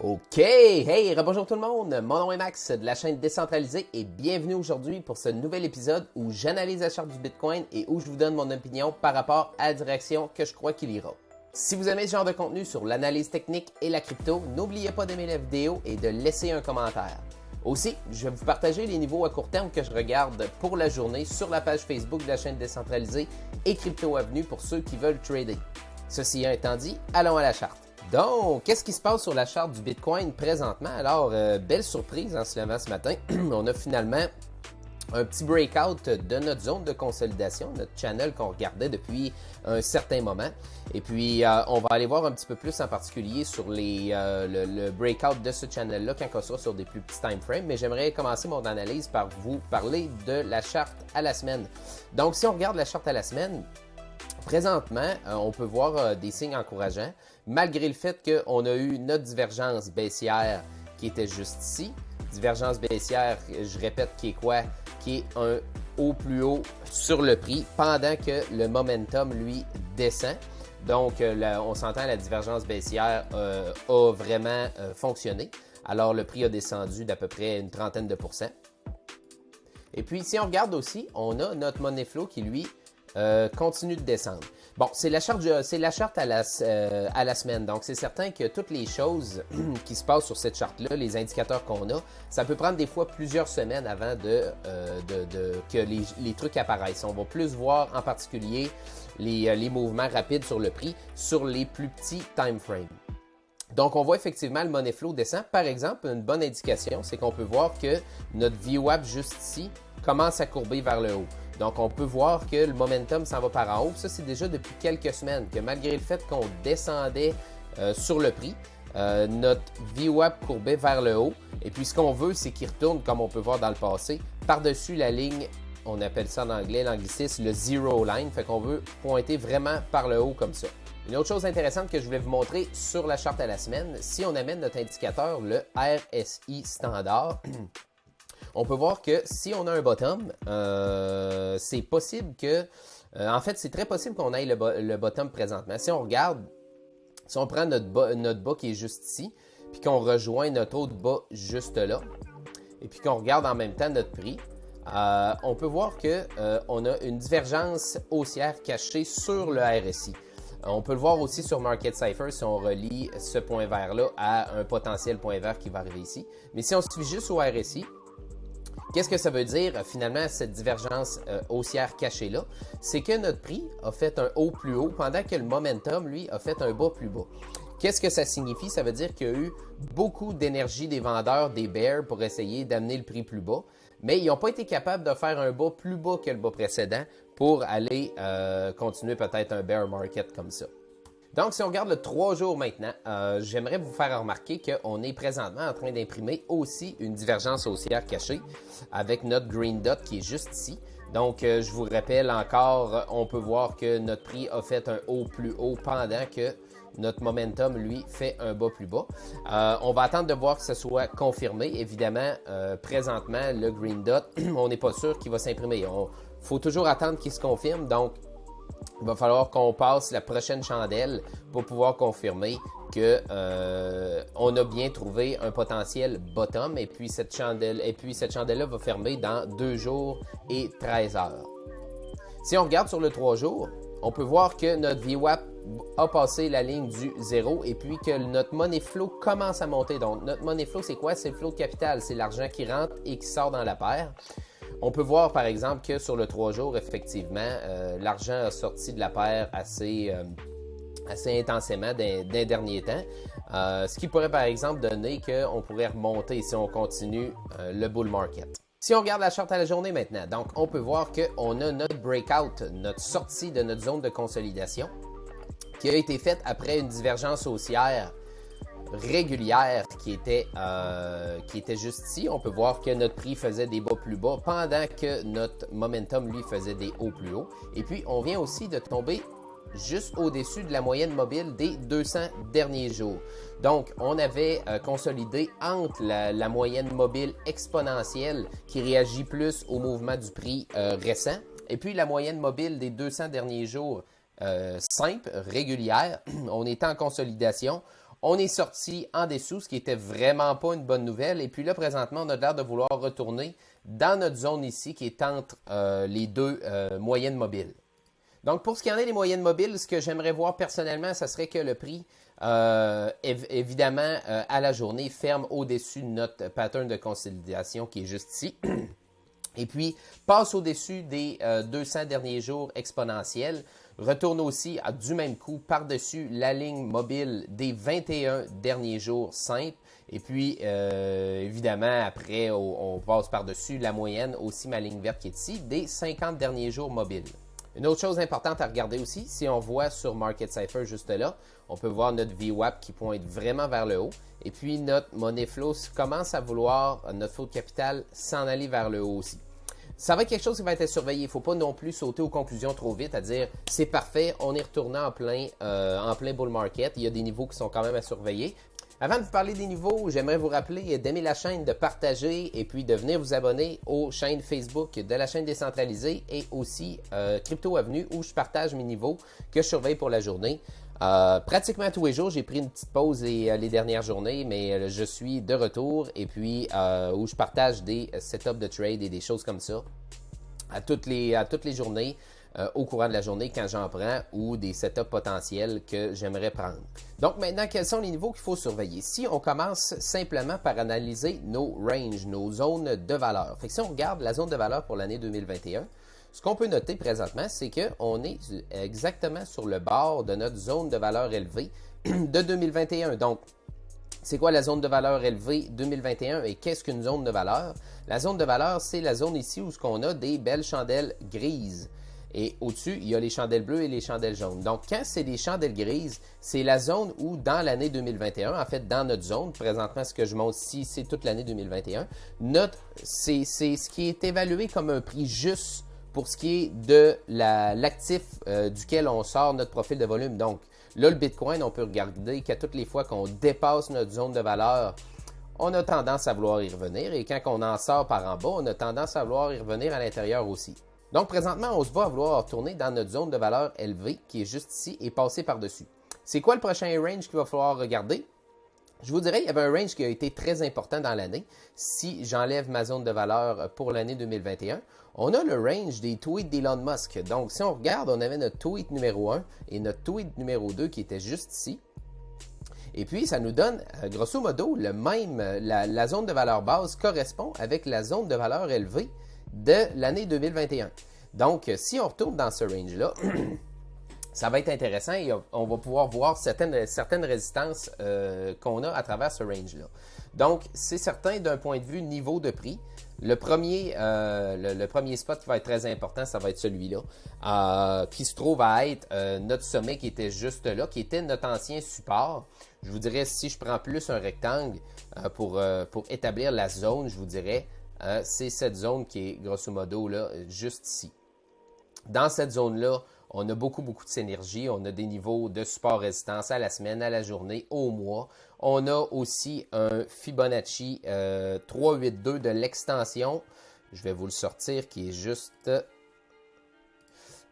OK! Hey, rebonjour tout le monde! Mon nom est Max de la chaîne Décentralisée et bienvenue aujourd'hui pour ce nouvel épisode où j'analyse la charte du Bitcoin et où je vous donne mon opinion par rapport à la direction que je crois qu'il ira. Si vous aimez ce genre de contenu sur l'analyse technique et la crypto, n'oubliez pas d'aimer la vidéo et de laisser un commentaire. Aussi, je vais vous partager les niveaux à court terme que je regarde pour la journée sur la page Facebook de la chaîne Décentralisée et Crypto Avenue pour ceux qui veulent trader. Ceci étant dit, allons à la charte. Donc, qu'est-ce qui se passe sur la charte du Bitcoin présentement? Alors, belle surprise en se levant ce matin. On a finalement un petit breakout de notre zone de consolidation, notre channel qu'on regardait depuis un certain moment. Et puis, on va aller voir un petit peu plus en particulier sur le breakout de ce channel-là quand on sera sur des plus petits time frames. Mais j'aimerais commencer mon analyse par vous parler de la charte à la semaine. Donc, si on regarde la charte à la semaine, présentement, on peut voir des signes encourageants, malgré le fait qu'on a eu notre divergence baissière qui était juste ici. Divergence baissière, je répète, qui est quoi? Qui est un haut plus haut sur le prix pendant que le momentum, lui, descend. Donc, on s'entend, la divergence baissière a vraiment fonctionné. Alors, le prix a descendu d'à peu près une trentaine de pourcents. Et puis, si on regarde aussi, on a notre money flow qui, lui, continue de descendre. Bon, c'est la charte à la semaine. Donc, c'est certain que toutes les choses qui se passent sur cette charte-là, les indicateurs qu'on a, ça peut prendre des fois plusieurs semaines avant que les trucs apparaissent. On va plus voir en particulier les mouvements rapides sur le prix sur les plus petits time frames. Donc, on voit effectivement le money flow descend. Par exemple, une bonne indication, c'est qu'on peut voir que notre VWAP juste ici commence à courber vers le haut. Donc, on peut voir que le momentum s'en va par en haut. Ça, c'est déjà depuis quelques semaines que malgré le fait qu'on descendait sur le prix, notre VWAP courbait vers le haut. Et puis, ce qu'on veut, c'est qu'il retourne, comme on peut voir dans le passé, par-dessus la ligne, on appelle ça en anglais, l'anglicisme, le zero line. Fait qu'on veut pointer vraiment par le haut comme ça. Une autre chose intéressante que je voulais vous montrer sur la charte à la semaine, si on amène notre indicateur, le RSI standard, on peut voir que si on a un bottom, c'est possible que... en fait, c'est très possible qu'on aille le bottom présentement. Si on regarde, si on prend notre bas qui est juste ici, puis qu'on rejoint notre autre bas juste là, et puis qu'on regarde en même temps notre prix, on peut voir qu'on a une divergence haussière cachée sur le RSI. On peut le voir aussi sur Market Cypher si on relie ce point vert-là à un potentiel point vert qui va arriver ici. Mais si on se fie juste au RSI, qu'est-ce que ça veut dire finalement cette divergence haussière cachée-là? C'est que notre prix a fait un haut plus haut pendant que le momentum, lui, a fait un bas plus bas. Qu'est-ce que ça signifie? Ça veut dire qu'il y a eu beaucoup d'énergie des vendeurs, des bears, pour essayer d'amener le prix plus bas. Mais ils n'ont pas été capables de faire un bas plus bas que le bas précédent pour aller continuer peut-être un bear market comme ça. Donc, si on regarde le 3 jours maintenant, j'aimerais vous faire remarquer qu'on est présentement en train d'imprimer aussi une divergence haussière cachée avec notre green dot qui est juste ici. Donc, je vous rappelle encore, on peut voir que notre prix a fait un haut plus haut pendant que notre momentum, lui, fait un bas plus bas. On va attendre de voir que ce soit confirmé. Évidemment, présentement, le green dot, on n'est pas sûr qu'il va s'imprimer. Il faut toujours attendre qu'il se confirme. Donc, il va falloir qu'on passe la prochaine chandelle pour pouvoir confirmer qu'on a bien trouvé un potentiel bottom. Et puis, cette chandelle-là va fermer dans 2 jours et 13 heures. Si on regarde sur le 3 jours, on peut voir que notre VWAP a passé la ligne du 0 et puis que notre money flow commence à monter. Donc, notre money flow, c'est quoi? C'est le flow de capital. C'est l'argent qui rentre et qui sort dans la paire. On peut voir, par exemple, que sur le 3 jours, effectivement, l'argent a sorti de la paire assez intensément d'un dernier temps. Ce qui pourrait, par exemple, donner qu'on pourrait remonter si on continue le bull market. Si on regarde la charte à la journée maintenant, donc on peut voir qu'on a notre breakout, notre sortie de notre zone de consolidation qui a été faite après une divergence haussière régulière qui était juste ici. On peut voir que notre prix faisait des bas plus bas pendant que notre momentum, lui, faisait des hauts plus hauts. Et puis, on vient aussi de tomber juste au-dessus de la moyenne mobile des 200 derniers jours. Donc, on avait consolidé entre la moyenne mobile exponentielle qui réagit plus au mouvement du prix récent et puis la moyenne mobile des 200 derniers jours simple, régulière. On était en consolidation. On est sorti en dessous, ce qui était vraiment pas une bonne nouvelle. Et puis là, présentement, on a l'air de vouloir retourner dans notre zone ici qui est entre les deux moyennes mobiles. Donc, pour ce qui en est des moyennes mobiles, ce que j'aimerais voir personnellement, ce serait que le prix, évidemment, à la journée, ferme au-dessus de notre pattern de consolidation qui est juste ici. Et puis, passe au-dessus des 200 derniers jours exponentiels. Retourne aussi du même coup par-dessus la ligne mobile des 21 derniers jours simples. Et puis, évidemment, après, on passe par-dessus la moyenne, aussi ma ligne verte qui est ici, des 50 derniers jours mobiles. Une autre chose importante à regarder aussi, si on voit sur Market Cypher juste là, on peut voir notre VWAP qui pointe vraiment vers le haut. Et puis, notre money flow commence à vouloir, notre flot de capital, s'en aller vers le haut aussi. Ça va être quelque chose qui va être surveillé. Il ne faut pas non plus sauter aux conclusions trop vite, à dire c'est parfait, on est retourné en plein bull market. Il y a des niveaux qui sont quand même à surveiller. Avant de vous parler des niveaux, j'aimerais vous rappeler d'aimer la chaîne, de partager et puis de venir vous abonner aux chaînes Facebook de la chaîne décentralisée et aussi Crypto Avenue où je partage mes niveaux que je surveille pour la journée. Pratiquement tous les jours, j'ai pris une petite pause les dernières journées, mais je suis de retour et puis où je partage des setups de trade et des choses comme ça à toutes les journées. Au courant de la journée quand j'en prends ou des setups potentiels que j'aimerais prendre. Donc maintenant, quels sont les niveaux qu'il faut surveiller? Si on commence simplement par analyser nos ranges, nos zones de valeur. Fait que si on regarde la zone de valeur pour l'année 2021, ce qu'on peut noter présentement, c'est qu'on est exactement sur le bord de notre zone de valeur élevée de 2021. Donc, c'est quoi la zone de valeur élevée 2021 et qu'est-ce qu'une zone de valeur? La zone de valeur, c'est la zone ici où on a des belles chandelles grises. Et au-dessus, il y a les chandelles bleues et les chandelles jaunes. Donc, quand c'est des chandelles grises, c'est la zone où, dans l'année 2021, en fait, dans notre zone, présentement, ce que je montre ici, c'est toute l'année 2021, c'est ce qui est évalué comme un prix juste pour ce qui est de l'actif duquel on sort notre profil de volume. Donc, là, le Bitcoin, on peut regarder qu'à toutes les fois qu'on dépasse notre zone de valeur, on a tendance à vouloir y revenir. Et quand on en sort par en bas, on a tendance à vouloir y revenir à l'intérieur aussi. Donc, présentement, on se va à vouloir tourner dans notre zone de valeur élevée qui est juste ici et passer par-dessus. C'est quoi le prochain range qu'il va falloir regarder? Je vous dirais, il y avait un range qui a été très important dans l'année. Si j'enlève ma zone de valeur pour l'année 2021, on a le range des tweets d'Elon Musk. Donc, si on regarde, on avait notre tweet numéro 1 et notre tweet numéro 2 qui était juste ici. Et puis, ça nous donne, grosso modo, le même, la zone de valeur base correspond avec la zone de valeur élevée de l'année 2021. Donc, si on retourne dans ce range-là, ça va être intéressant et on va pouvoir voir certaines résistances qu'on a à travers ce range-là. Donc, c'est certain d'un point de vue niveau de prix. Le premier spot qui va être très important, ça va être celui-là, qui se trouve à être notre sommet qui était juste là, qui était notre ancien support. Je vous dirais, si je prends plus un rectangle pour établir la zone, je vous dirais, c'est cette zone qui est grosso modo là, juste ici. Dans cette zone-là, on a beaucoup de synergie. On a des niveaux de support résistance à la semaine, à la journée, au mois. On a aussi un Fibonacci 382 de l'extension. Je vais vous le sortir qui est juste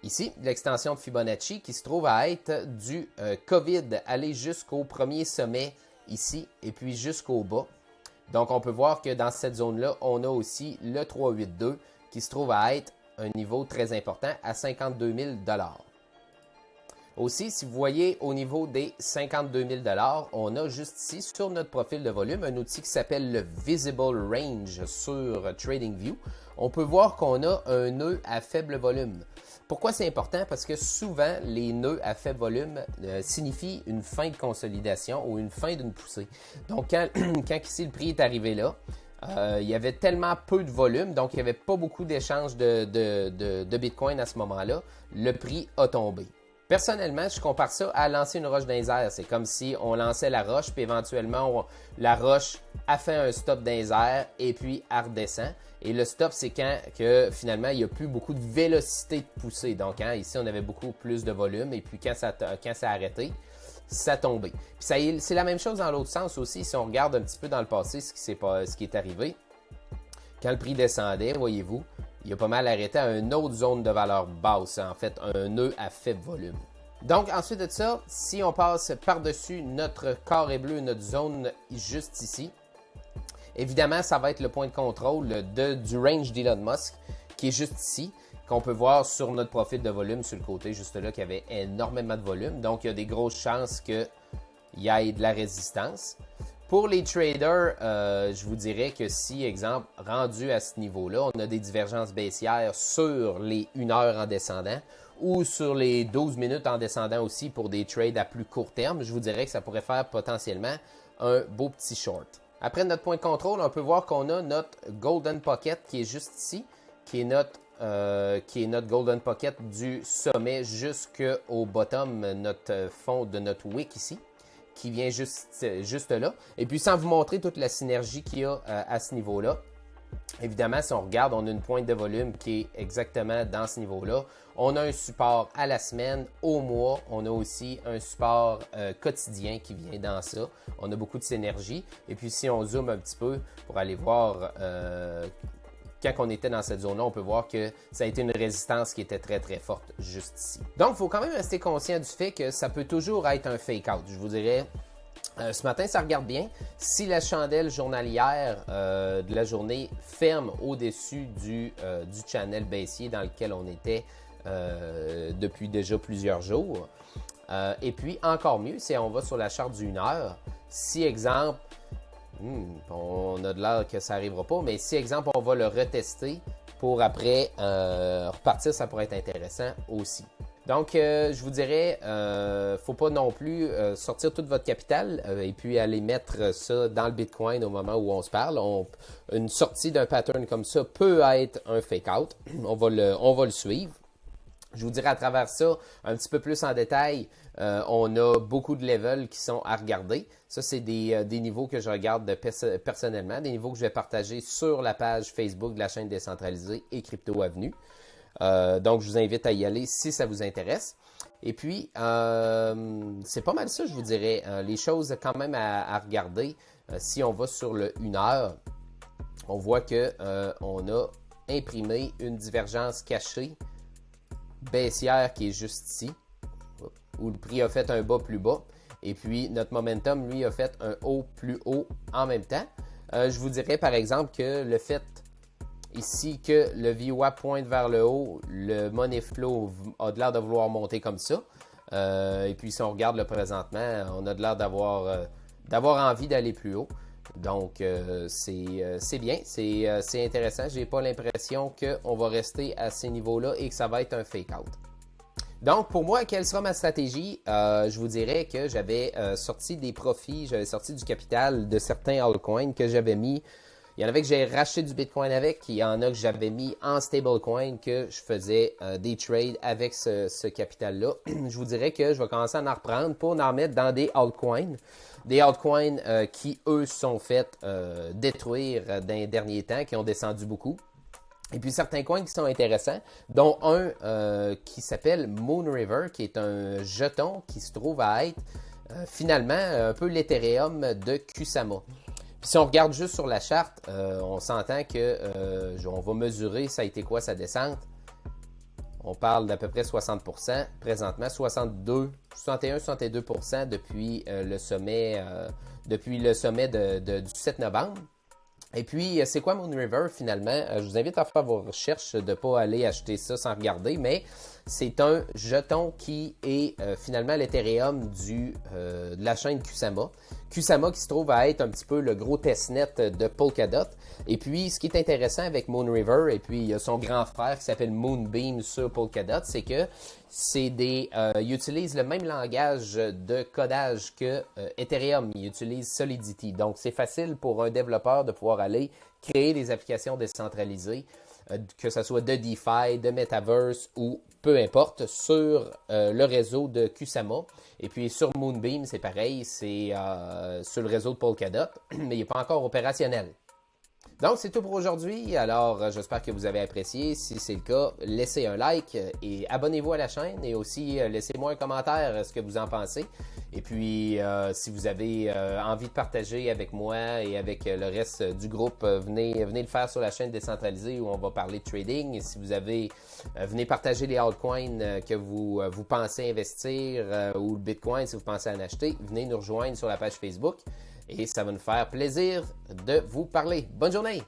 ici. L'extension de Fibonacci qui se trouve à être du COVID, aller jusqu'au premier sommet ici et puis jusqu'au bas. Donc, on peut voir que dans cette zone-là, on a aussi le 382 qui se trouve à être un niveau très important à 52 000 $. Aussi, si vous voyez au niveau des 52 000 $, on a juste ici sur notre profil de volume un outil qui s'appelle le Visible Range sur TradingView. On peut voir qu'on a un nœud à faible volume. Pourquoi c'est important? Parce que souvent, les nœuds à faible volume signifient une fin de consolidation ou une fin d'une poussée. Donc, quand ici le prix est arrivé là, il y avait tellement peu de volume, donc il n'y avait pas beaucoup d'échanges de Bitcoin à ce moment-là, le prix a tombé. Personnellement, je compare ça à lancer une roche dans les airs. C'est comme si on lançait la roche, puis éventuellement, la roche a fait un stop dans les airs et puis elle redescend. Et le stop, c'est quand que finalement, il n'y a plus beaucoup de vélocité de poussée. Donc, ici, on avait beaucoup plus de volume et puis quand ça a arrêté, ça tombait. Puis c'est la même chose dans l'autre sens aussi. Si on regarde un petit peu dans le passé ce qui est arrivé, quand le prix descendait, voyez-vous, il a pas mal arrêté à une autre zone de valeur basse, en fait, un nœud à faible volume. Donc, ensuite de ça, si on passe par-dessus notre carré bleu, notre zone juste ici, évidemment, ça va être le point de contrôle du range d'Elon Musk, qui est juste ici, qu'on peut voir sur notre profil de volume sur le côté, juste là, qu'il y avait énormément de volume. Donc, il y a des grosses chances qu'il y ait de la résistance. Pour les traders, je vous dirais que si, exemple, rendu à ce niveau-là, on a des divergences baissières sur les 1 heure en descendant ou sur les 12 minutes en descendant aussi pour des trades à plus court terme, je vous dirais que ça pourrait faire potentiellement un beau petit short. Après notre point de contrôle, on peut voir qu'on a notre Golden Pocket qui est juste ici, qui est notre Golden Pocket du sommet jusqu'au bottom, notre fond de notre wick ici, qui vient juste là. Et puis, sans vous montrer toute la synergie qu'il y a à ce niveau-là, évidemment, si on regarde, on a une pointe de volume qui est exactement dans ce niveau-là. On a un support à la semaine, au mois. On a aussi un support quotidien qui vient dans ça. On a beaucoup de synergie. Et puis, si on zoome un petit peu pour aller voir quand on était dans cette zone-là, on peut voir que ça a été une résistance qui était très, très forte juste ici. Donc, il faut quand même rester conscient du fait que ça peut toujours être un fake-out. Je vous dirais, ce matin, ça regarde bien. Si la chandelle journalière de la journée ferme au-dessus du channel baissier dans lequel on était depuis déjà plusieurs jours, et puis encore mieux, si on va sur la charte du 1 heure, si exemple, on a de l'air que ça n'arrivera pas, mais si, exemple, on va le retester pour après repartir, ça pourrait être intéressant aussi. Donc, je vous dirais, faut pas non plus sortir tout votre capital et puis aller mettre ça dans le Bitcoin au moment où on se parle. Une sortie d'un pattern comme ça peut être un fake-out. On va le suivre. Je vous dirai à travers ça un petit peu plus en détail. On a beaucoup de levels qui sont à regarder. Ça, c'est des niveaux que je regarde personnellement, des niveaux que je vais partager sur la page Facebook de la chaîne décentralisée et Crypto Avenue. Donc, je vous invite à y aller si ça vous intéresse. Et puis, c'est pas mal ça, je vous dirais. Les choses quand même à regarder. Si on va sur le 1 heure, on voit qu'on a imprimé une divergence cachée baissière qui est juste ici, où le prix a fait un bas plus bas. Et puis, notre momentum, lui, a fait un haut plus haut en même temps. Je vous dirais, par exemple, que le fait ici que le VWAP pointe vers le haut, le money flow a de l'air de vouloir monter comme ça. Et puis, si on regarde le présentement, on a de l'air d'avoir envie d'aller plus haut. Donc, c'est bien, c'est intéressant. Je n'ai pas l'impression qu'on va rester à ces niveaux-là et que ça va être un fake-out. Donc, pour moi, quelle sera ma stratégie? Je vous dirais que j'avais sorti des profits, j'avais sorti du capital de certains altcoins que j'avais mis. Il y en avait que j'ai racheté du Bitcoin avec, il y en a que j'avais mis en stablecoin, que je faisais des trades avec ce capital-là. Je vous dirais que je vais commencer à en reprendre pour en remettre dans des altcoins. Des altcoins qui, eux, sont faits détruire dans les derniers temps, qui ont descendu beaucoup. Et puis certains coins qui sont intéressants, dont un qui s'appelle Moon River, qui est un jeton qui se trouve à être finalement un peu l'Ethereum de Kusama. Puis si on regarde juste sur la charte, on s'entend qu'on va mesurer, ça a été quoi sa descente. On parle d'à peu près 60%, présentement 61-62% depuis le sommet du 7 novembre. Et puis, c'est quoi Moon River finalement? Je vous invite à faire vos recherches, de ne pas aller acheter ça sans regarder, mais c'est un jeton qui est finalement l'Ethereum de la chaîne Kusama. Kusama qui se trouve à être un petit peu le gros testnet de Polkadot. Et puis, ce qui est intéressant avec Moon River, et puis il y a son grand frère qui s'appelle Moonbeam sur Polkadot, c'est que ils utilisent le même langage de codage que Ethereum. Ils utilisent Solidity. Donc, c'est facile pour un développeur de pouvoir aller créer des applications décentralisées, que ce soit de DeFi, de Metaverse ou peu importe, sur le réseau de Kusama. Et puis sur Moonbeam, c'est pareil, c'est sur le réseau de Polkadot, mais il n'est pas encore opérationnel. Donc, c'est tout pour aujourd'hui. Alors, j'espère que vous avez apprécié. Si c'est le cas, laissez un like et abonnez-vous à la chaîne. Et aussi, laissez-moi un commentaire ce que vous en pensez. Et puis, si vous avez envie de partager avec moi et avec le reste du groupe, venez le faire sur la chaîne décentralisée où on va parler de trading. Et si vous avez, venez partager les altcoins que vous pensez investir ou le Bitcoin si vous pensez en acheter. Venez nous rejoindre sur la page Facebook. Et ça va nous faire plaisir de vous parler. Bonne journée!